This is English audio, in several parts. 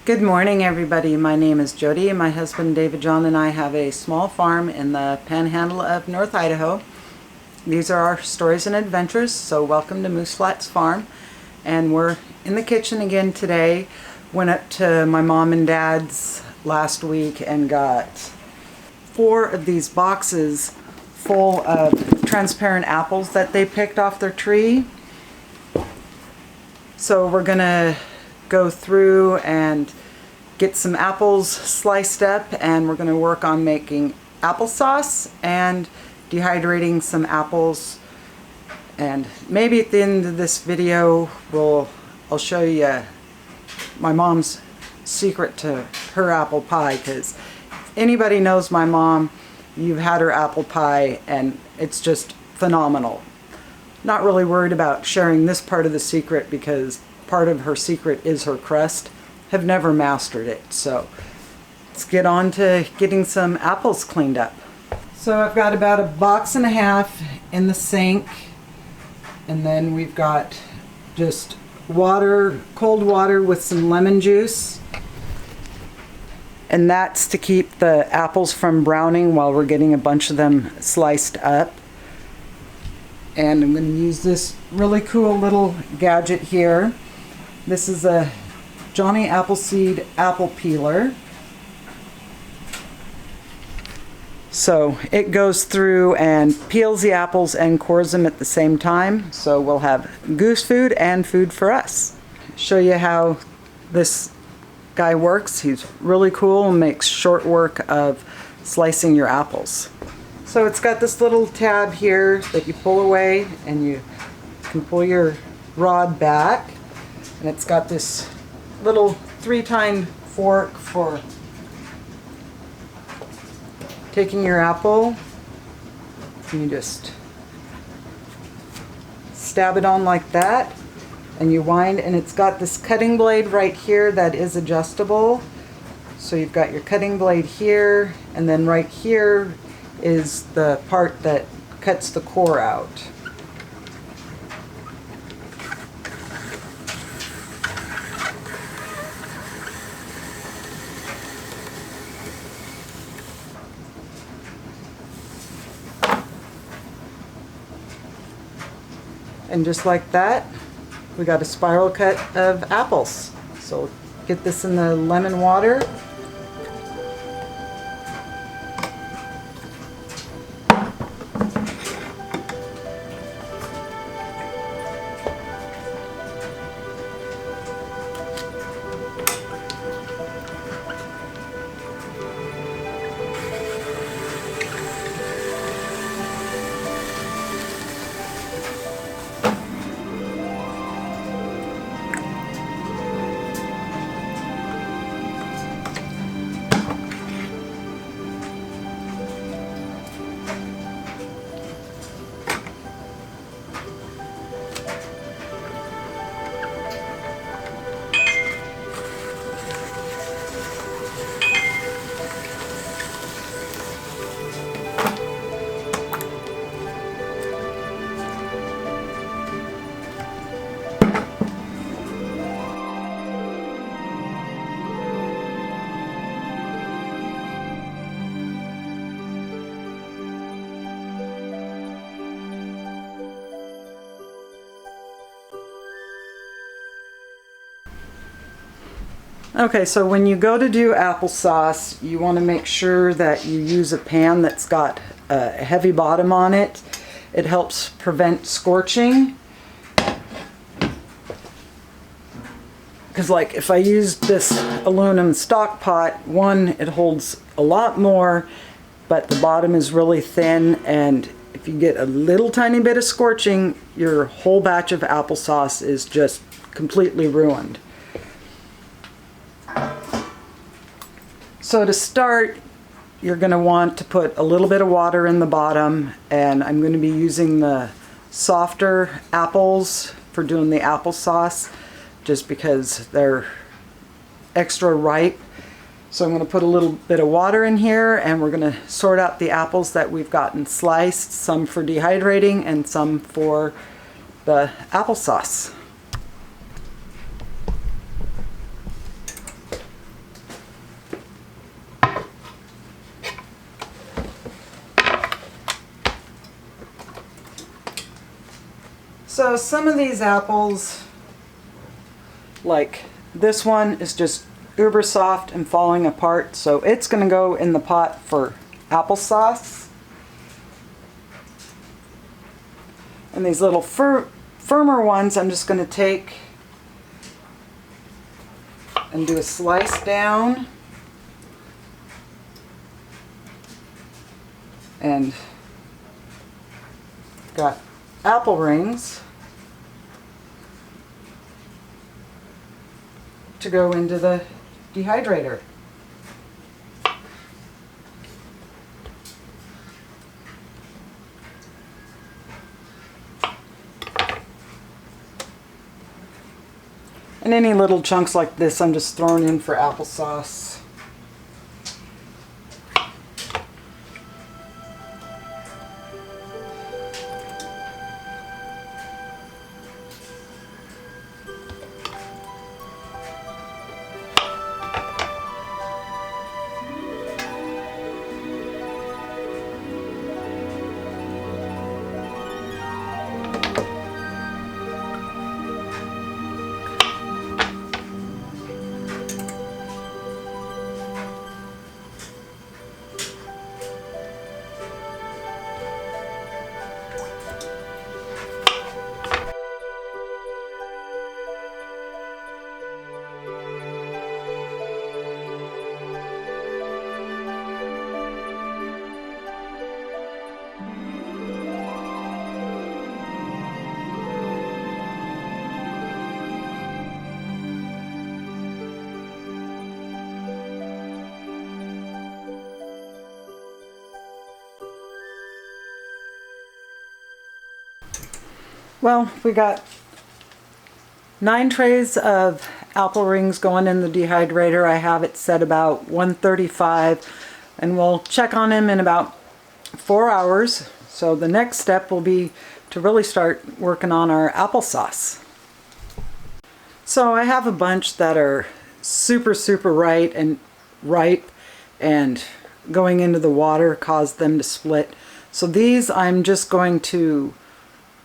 Good morning, everybody. My name is Jody, and my husband David John and I have a small farm in the panhandle of North Idaho. These are our stories and adventures, so welcome to Moose Flats Farm. And we're in the kitchen again today. Went up to my mom and dad's last week and got 4 of these boxes full of transparent apples that they picked off their tree. So we're gonna go through and get some apples sliced up, and we're going to work on making applesauce and dehydrating some apples. And maybe at the end of this video I'll show you my mom's secret to her apple pie, because if anybody knows my mom, you've had her apple pie and it's just phenomenal. Not really worried about sharing this part of the secret because part of her secret is her crust. Have never mastered it, so let's get on to getting some apples cleaned up. So I've got about 1.5 boxes in the sink, and then we've got just water, cold water with some lemon juice, and that's to keep the apples from browning while we're getting a bunch of them sliced up. And I'm going to use this really cool little gadget here. This is a Johnny Appleseed apple peeler. So it goes through and peels the apples and cores them at the same time. So we'll have goose food and food for us. Show you how this guy works. He's really cool and makes short work of slicing your apples. So it's got this little tab here that you pull away, and you can pull your rod back. And it's got this little 3-tine fork for taking your apple. And you just stab it on like that, and you wind, and it's got this cutting blade right here that is adjustable. So you've got your cutting blade here, and then right here is the part that cuts the core out. And just like that, we got a spiral cut of apples. So get this in the lemon water. Okay, so when you go to do applesauce, you want to make sure that you use a pan that's got a heavy bottom on it. It helps prevent scorching. Because like if I used this aluminum stock pot, one, it holds a lot more, but the bottom is really thin, and if you get a little tiny bit of scorching, your whole batch of applesauce is just completely ruined. So to start, you're going to want to put a little bit of water in the bottom, and I'm going to be using the softer apples for doing the applesauce just because they're extra ripe. So I'm going to put a little bit of water in here, and we're going to sort out the apples that we've gotten sliced, some for dehydrating and some for the applesauce. So some of these apples, like this one, is just uber soft and falling apart, so it's going to go in the pot for applesauce. And these little firmer ones, I'm just going to take and do a slice down. And got apple rings to go into the dehydrator. And any little chunks like this I'm just throwing in for applesauce. Well, we got 9 trays of apple rings going in the dehydrator. I have it set about 135, and we'll check on them in about 4 hours. So the next step will be to really start working on our applesauce. So I have a bunch that are super ripe and going into the water caused them to split. So these I'm just going to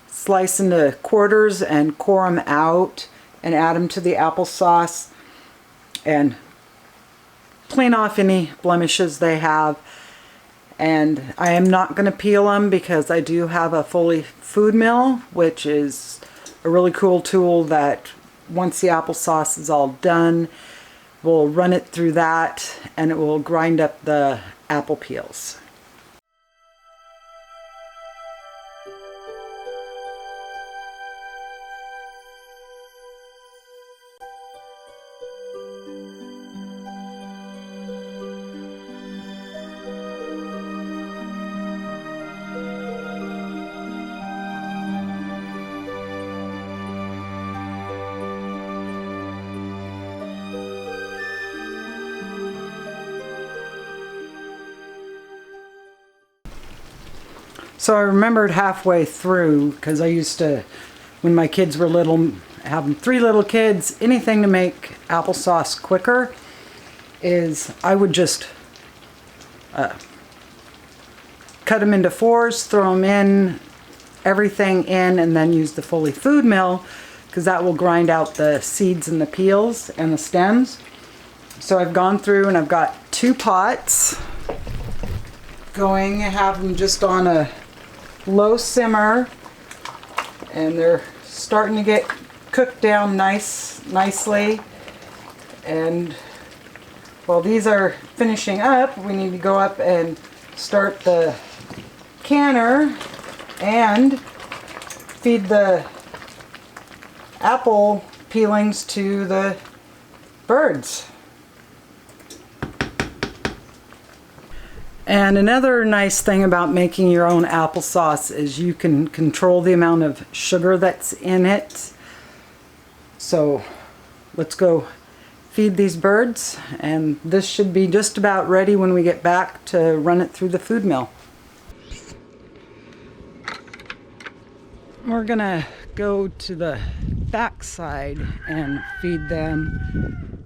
slice into quarters and core them out and add them to the applesauce and clean off any blemishes they have. And I am not going to peel them because I do have a Foley food mill, which is a really cool tool that once the applesauce is all done, we'll run it through that and it will grind up the apple peels. So I remembered halfway through, because I used to, when my kids were little, having 3 little kids, anything to make applesauce quicker is I would just cut them into 4s, throw them in, everything in, and then use the Foley food mill, because that will grind out the seeds and the peels and the stems. So I've gone through and I've got 2 pots going. I have them just on a low simmer, and they're starting to get cooked down nicely. And while these are finishing up, we need to go up and start the canner and feed the apple peelings to the birds. And another nice thing about making your own applesauce is you can control the amount of sugar that's in it. So let's go feed these birds, and this should be just about ready when we get back to run it through the food mill. We're gonna go to the back side and feed them.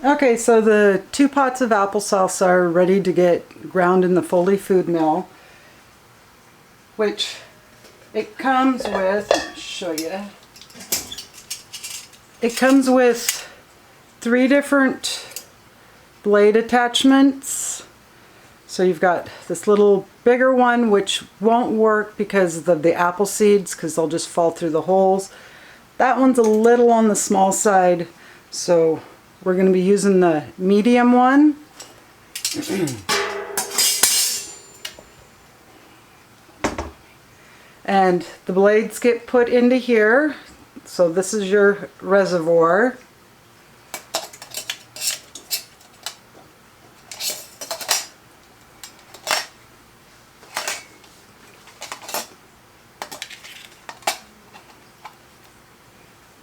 Okay, so the 2 pots of applesauce are ready to get ground in the Foley food mill, which it comes with, let me show you, it comes with 3 different blade attachments. So you've got this little bigger one, which won't work because of the apple seeds, because they'll just fall through the holes. That one's a little on the small side, so we're going to be using the medium one. And the blades get put into here. So this is your reservoir.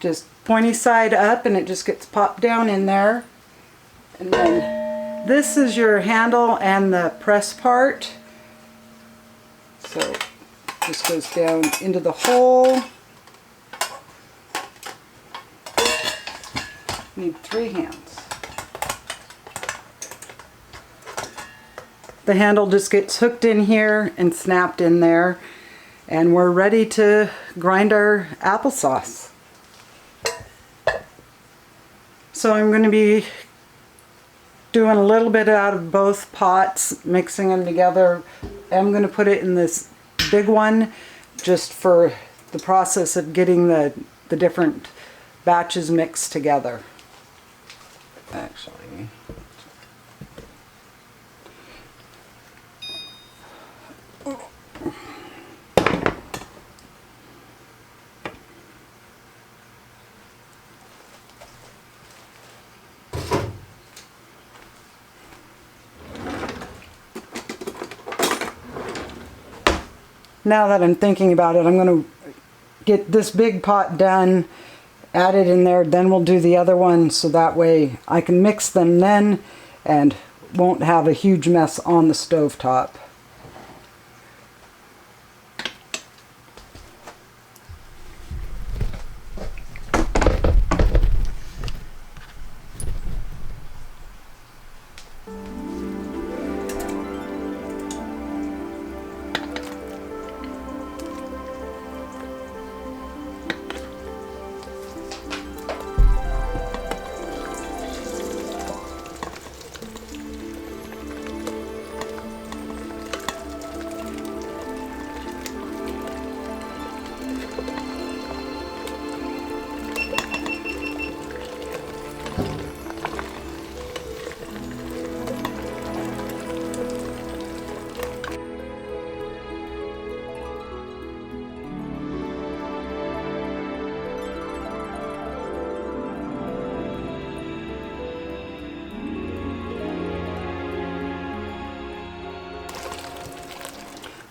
Just pointy side up, and it just gets popped down in there. And then this is your handle and the press part. So this goes down into the hole. Need 3 hands. The handle just gets hooked in here and snapped in there, and we're ready to grind our applesauce. So I'm going to be doing a little bit out of both pots, mixing them together. I'm going to put it in this big one just for the process of getting the different batches mixed together. Actually, now that I'm thinking about it, I'm going to get this big pot done, add it in there, then we'll do the other one, so that way I can mix them then and won't have a huge mess on the stove top.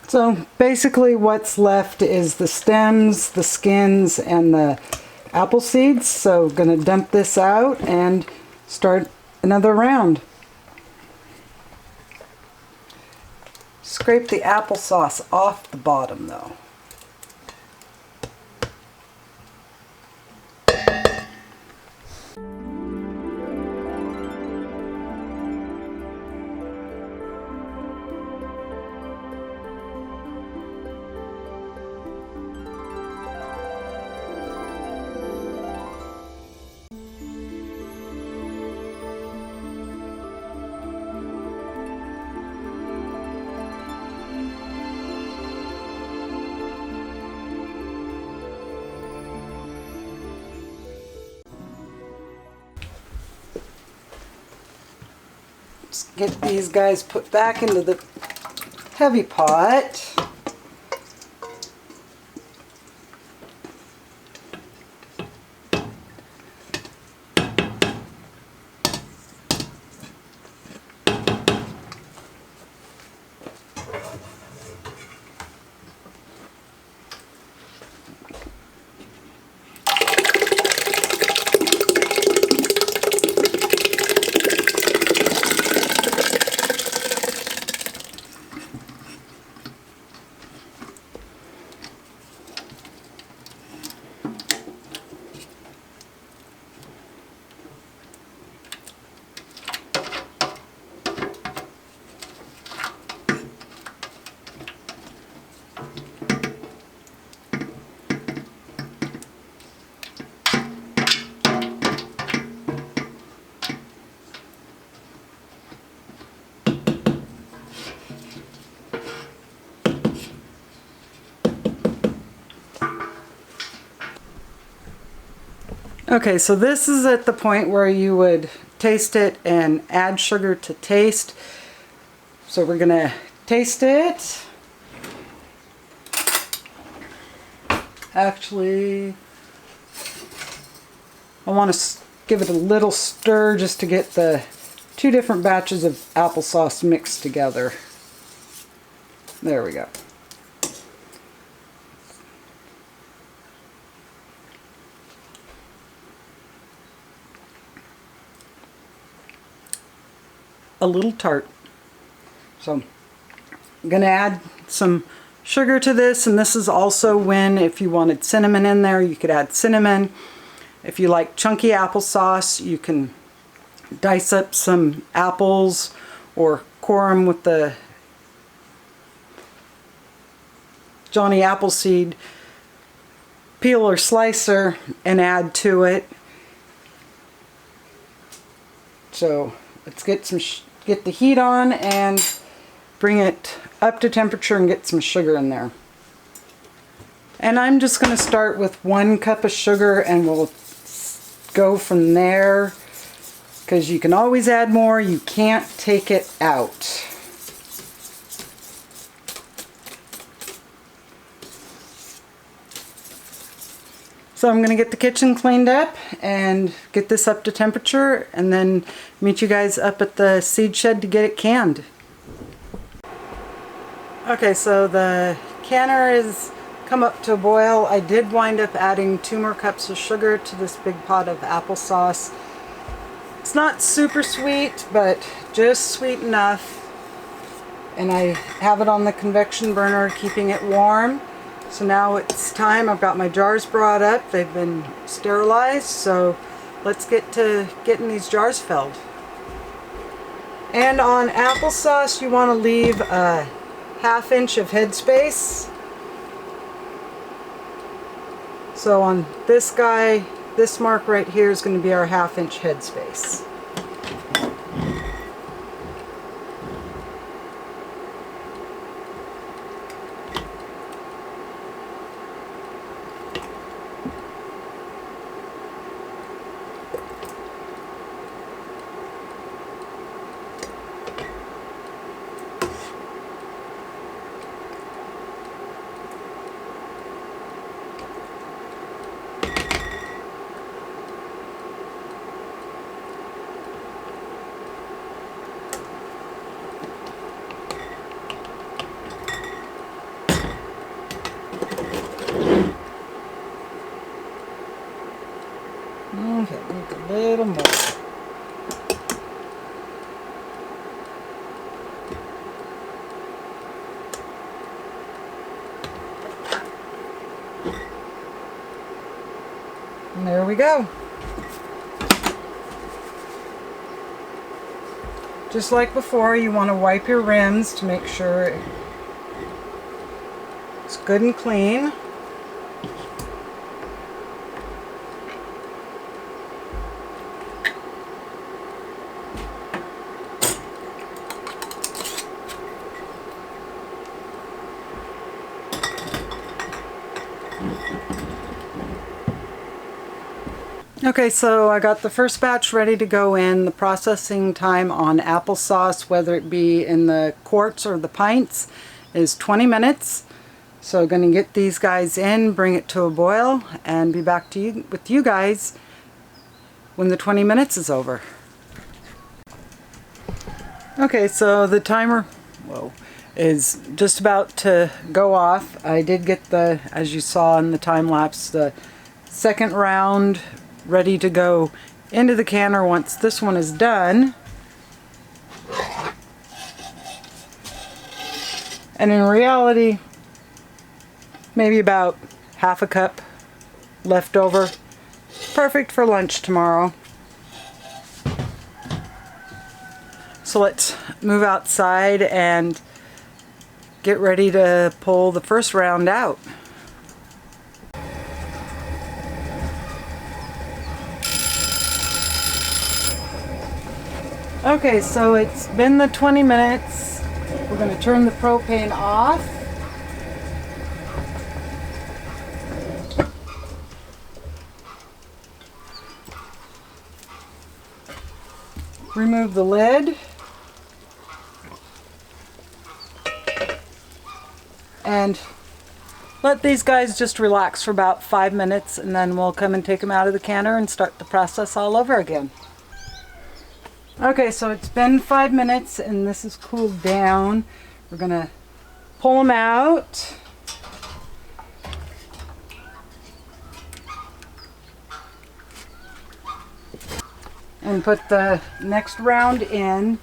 So basically what's left is the stems, the skins, and the apple seeds. So I'm going to dump this out and start another round. Scrape the applesauce off the bottom though. Just get these guys put back into the heavy pot. Okay, so this is at the point where you would taste it and add sugar to taste. So we're gonna taste it. Actually, I want to give it a little stir just to get the two different batches of applesauce mixed together. There we go. A little tart. So I'm going to add some sugar to this, and this is also when, if you wanted cinnamon in there, you could add cinnamon. If you like chunky applesauce, you can dice up some apples or core them with the Johnny Appleseed peeler slicer and add to it. So let's get the heat on and bring it up to temperature and get some sugar in there. And I'm just going to start with 1 cup of sugar, and we'll go from there, because you can always add more, you can't take it out. So I'm going to get the kitchen cleaned up and get this up to temperature, and then meet you guys up at the seed shed to get it canned. Okay, so the canner is come up to a boil. I did wind up adding 2 more cups of sugar to this big pot of applesauce. It's not super sweet, but just sweet enough. And I have it on the convection burner, keeping it warm. So now it's time. I've got my jars brought up. They've been sterilized, so let's get to getting these jars filled. And on applesauce, you want to leave a 1/2 inch of headspace. So on this guy, this mark right here is going to be our 1/2 inch headspace. Okay, need a little more. And there we go. Just like before, you want to wipe your rims to make sure it's good and clean. Okay, so I got the first batch ready to go in. The processing time on applesauce, whether it be in the quarts or the pints, is 20 minutes. So I'm going to get these guys in, bring it to a boil, and be back to you with you guys when the 20 minutes is over. Okay, so the timer is just about to go off. I did get the, as you saw in the time lapse, the second round ready to go into the canner once this one is done. And in reality, maybe about 1/2 cup left over. Perfect for lunch tomorrow. So let's move outside and get ready to pull the first round out. Okay, so it's been the 20 minutes. We're going to turn the propane off. remove the lid. And let these guys just relax for about 5 minutes, and then we'll come and take them out of the canner and start the process all over again. Okay, so it's been 5 minutes and this is cooled down. We're gonna pull them out. And put the next round in.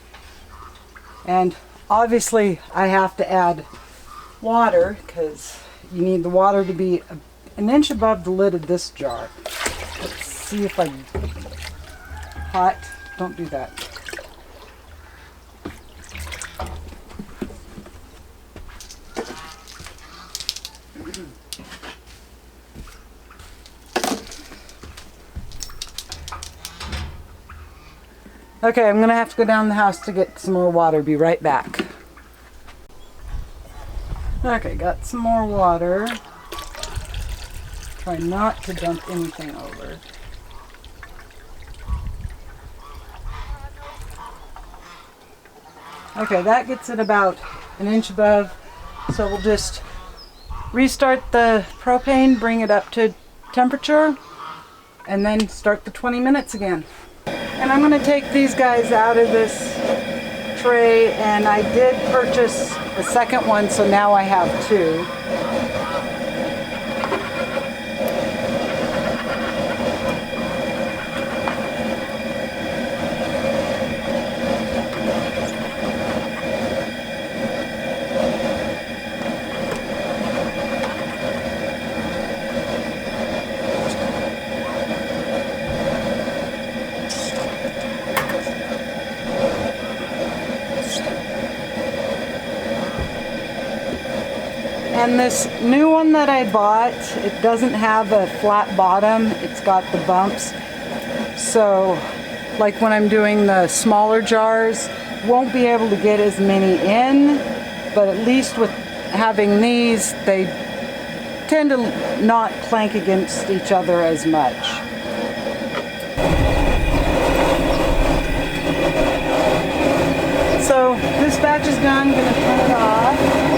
And obviously I have to add water because you need the water to be an inch above the lid of this jar. Let's see if hot. Don't do that. Okay, I'm gonna have to go down the house to get some more water. Be right back. Okay, got some more water. Try not to dump anything over. Okay, that gets it about an inch above. So we'll just restart the propane, bring it up to temperature, and then start the 20 minutes again. And I'm going to take these guys out of this tray, and I did purchase a second one, so now I have two. And this new one that I bought, it doesn't have a flat bottom, it's got the bumps. So, like when I'm doing the smaller jars, won't be able to get as many in, but at least with having these, they tend to not clank against each other as much. So, this batch is done, I'm going to turn it off.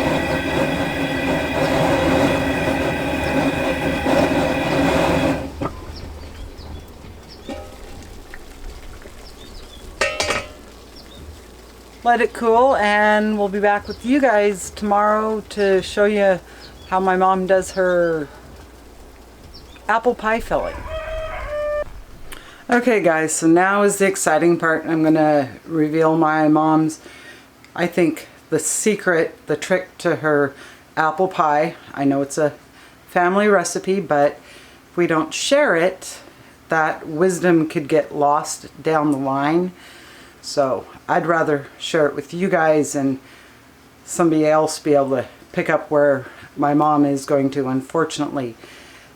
Let it cool, and we'll be back with you guys tomorrow to show you how my mom does her apple pie filling. Okay guys, so now is the exciting part. I'm gonna reveal my mom's, I think, the secret, the trick to her apple pie. I know it's a family recipe, but if we don't share it, that wisdom could get lost down the line. So I'd rather share it with you guys and somebody else be able to pick up where my mom is going to unfortunately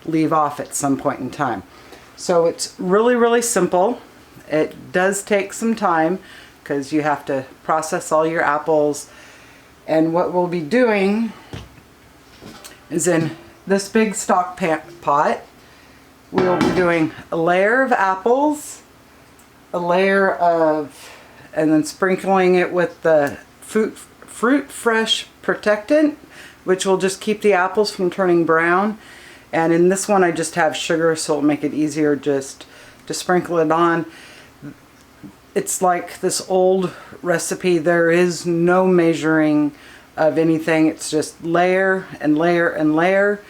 leave off at some point in time. So it's really, really simple. It does take some time because you have to process all your apples. And what we'll be doing is in this big stock pot, we'll be doing a layer of apples, a layer of, and then sprinkling it with the Fruit Fresh Protectant, which will just keep the apples from turning brown. And in this one I just have sugar, so it'll make it easier just to sprinkle it on. It's like this old recipe. There is no measuring of anything. It's just layer and layer and layer.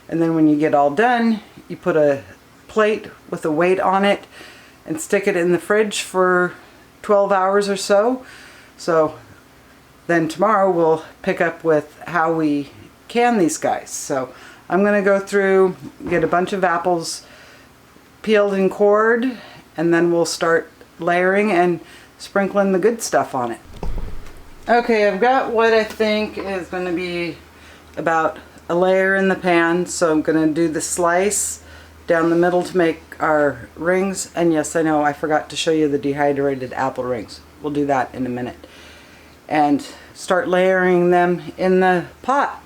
And then when you get all done, you put a plate with a weight on it and stick it in the fridge for 12 hours or so. So then tomorrow we'll pick up with how we can these guys. So I'm going to go through, get a bunch of apples peeled and cored, and then we'll start layering and sprinkling the good stuff on it. Okay, I've got what I think is going to be about a layer in the pan, so I'm going to do the slice down the middle to make our rings. And yes, I know I forgot to show you the dehydrated apple rings. We'll do that in a minute. And start layering them in the pot.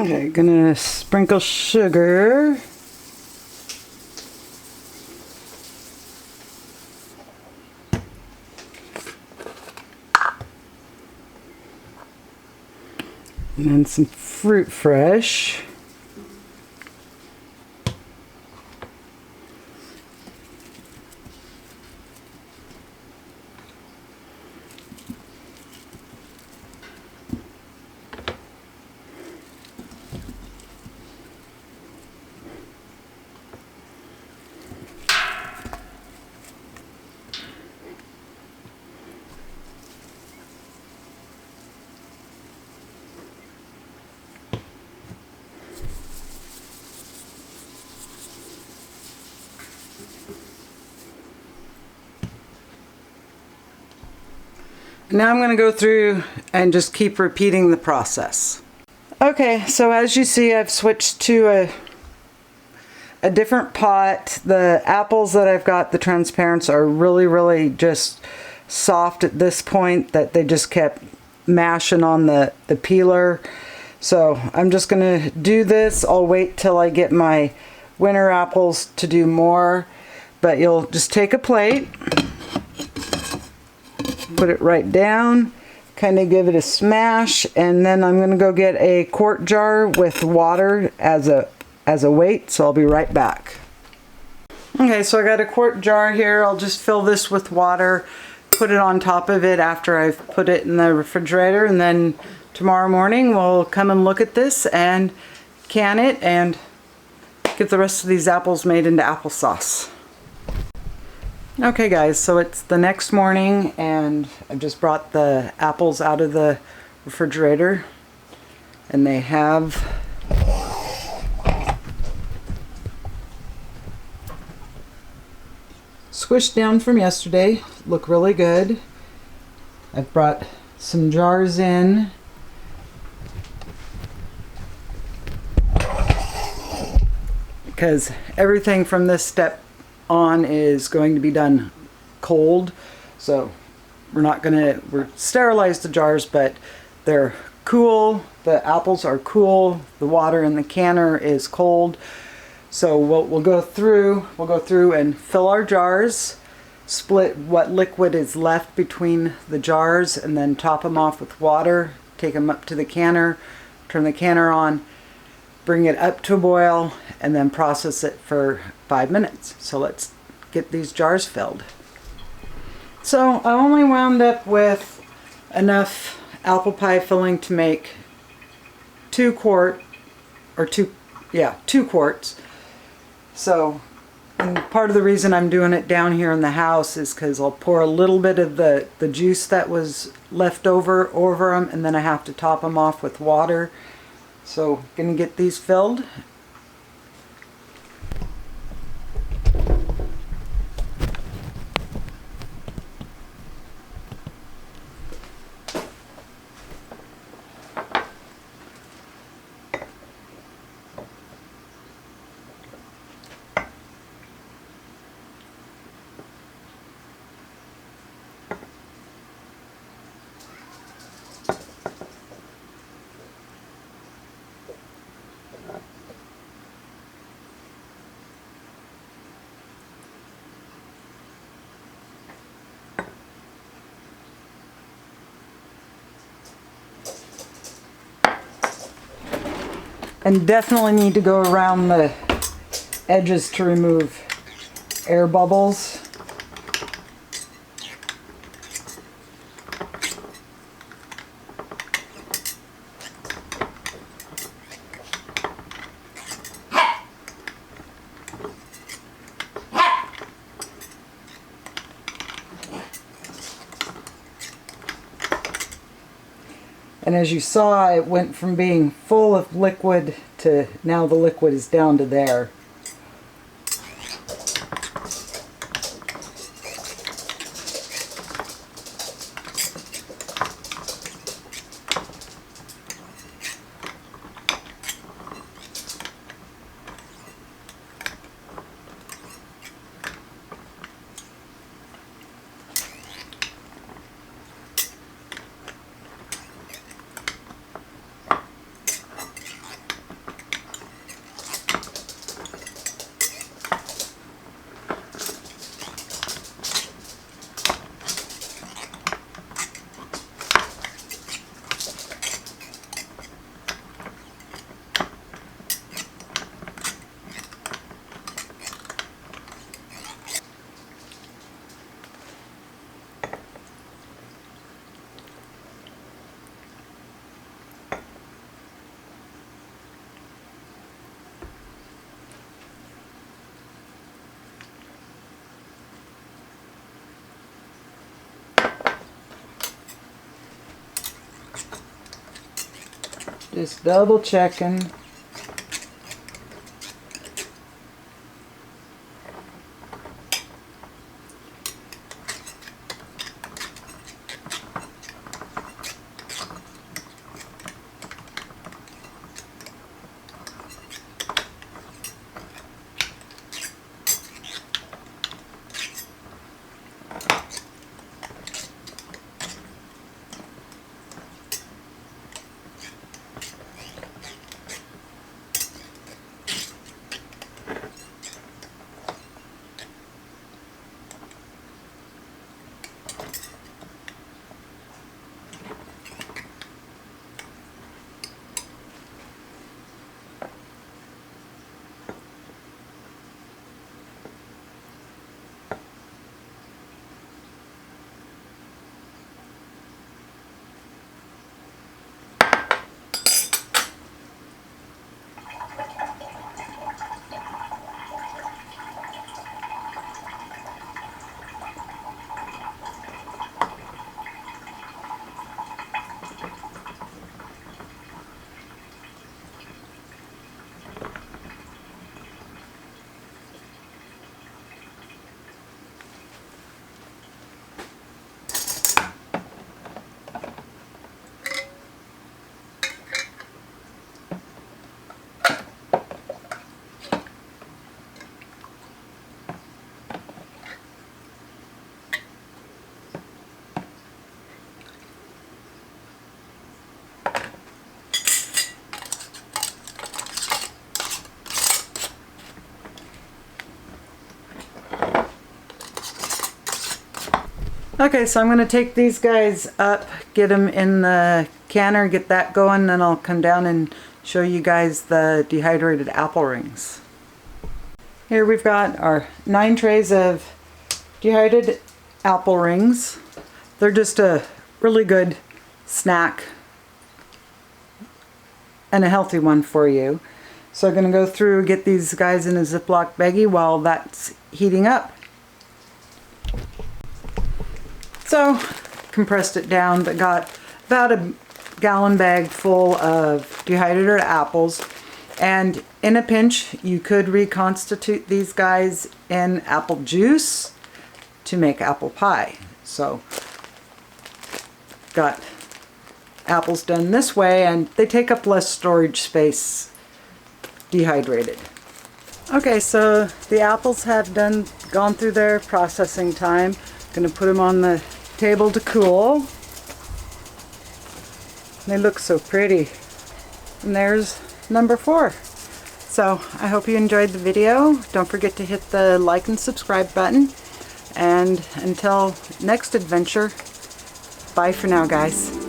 Okay, gonna sprinkle sugar. And then some fruit fresh. Now I'm going to go through and just keep repeating the process. Okay, so as you see, I've switched to a different pot. The apples that I've got, the transparents, are really just soft at this point, that they just kept mashing on the peeler. So I'm just going to do this. I'll wait till I get my winter apples to do more. But you'll just take a plate, put it right down, kind of give it a smash, and then I'm going to go get a quart jar with water as a weight, so I'll be right back. Okay, so I got a quart jar here. I'll just fill this with water, put it on top of it after I've put it in the refrigerator, and then tomorrow morning we'll come and look at this and can it and get the rest of these apples made into applesauce. Okay guys, so it's the next morning and I've just brought the apples out of the refrigerator, and they have squished down from yesterday, look really good. I've brought some jars in. Because everything from this step on is going to be done cold, so we're sterilize the jars, but they're cool. The apples are cool. The water in the canner is cold. So we'll go through and fill our jars, split what liquid is left between the jars, and then top them off with water. Take them up to the canner, turn the canner on, bring it up to a boil, and then process it for 5 minutes. So let's get these jars filled. So I only wound up with enough apple pie filling to make 2 quarts. So, and part of the reason I'm doing it down here in the house is because I'll pour a little bit of the juice that was left over them, and then I have to top them off with water. So, gonna get these filled. And definitely need to go around the edges to remove air bubbles. And as you saw, it went from being full of liquid to now the liquid is down to there. Just double checking. Okay, so I'm going to take these guys up, get them in the canner, get that going, then I'll come down and show you guys the dehydrated apple rings. Here we've got our 9 trays of dehydrated apple rings. They're just a really good snack and a healthy one for you. So I'm going to go through, get these guys in a Ziploc baggie while that's heating up. So, compressed it down, but got about a gallon bag full of dehydrated apples. And in a pinch, you could reconstitute these guys in apple juice to make apple pie. So, got apples done this way, and they take up less storage space dehydrated. Okay, so the apples have gone through their processing time. Gonna put them on the table to cool. They look so pretty. And there's number 4. So I hope you enjoyed the video. Don't forget to hit the like and subscribe button. And until next adventure, bye for now, guys.